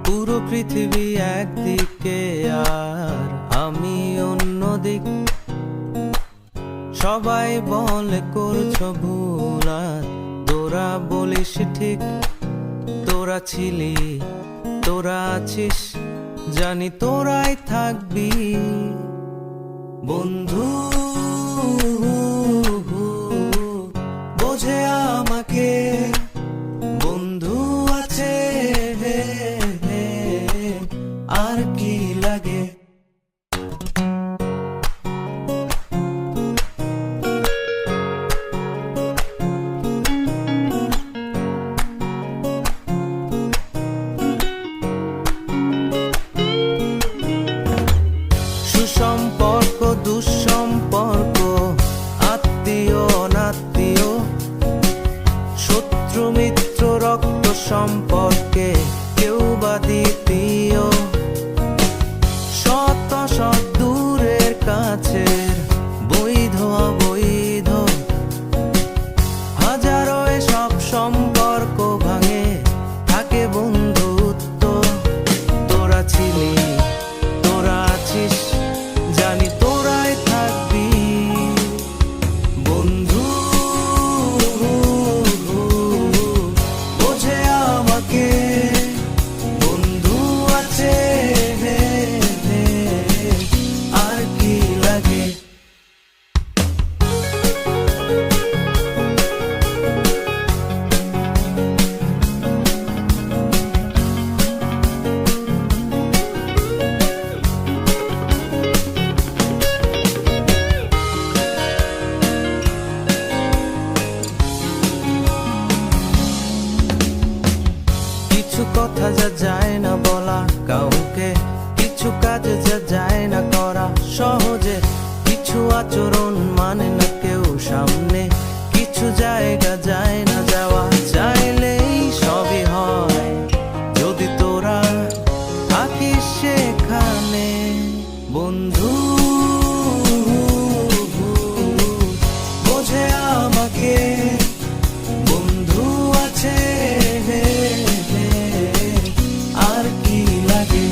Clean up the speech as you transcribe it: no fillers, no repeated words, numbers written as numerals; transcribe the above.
পুরো পৃথিবী একদিকে আর আমি অন্যদিক। সবাই বলে করছো ভুল আর তোরা বলিস ঠিক। তোরা ছিলি, তোরা আছিস, জানি তোরাই থাকবি বন্ধু। বোঝে আমাকে বন্ধু আছে, আর কি লাগে। সুসম্পর্ক দুঃসম্পর্ক, আত্মীয় অনাত্মীয়, শত্রু মিত্র রক্ত সম্পর্কে কেউ বা দ্বিতীয়। শত শত দূরের কাছের, বৈধ অবৈধ, হাজারো এসব সম্পর্ক ভাঙে, থাকে বন্ধুত্ব। তোরা ছিলি, তোরা আছিস, জানি তোরাই থাকবি বন্ধু। বোঝে আমাকে বন্ধু আছে, আর কি লাগে। কিছু কথা যা যায় না বলা কাউকে, কিছু কাজ যা যায় না করা সহজে, কিছু আচরণ মানে না কেউ সামনে, কিছু জায়গা যায় না যাওয়া, চাইলেই সবই হয় যদি তোরা থাকিস সেখানে বন্ধু। বোঝে আমাকে বন্ধু আছে, আর কি লাগে।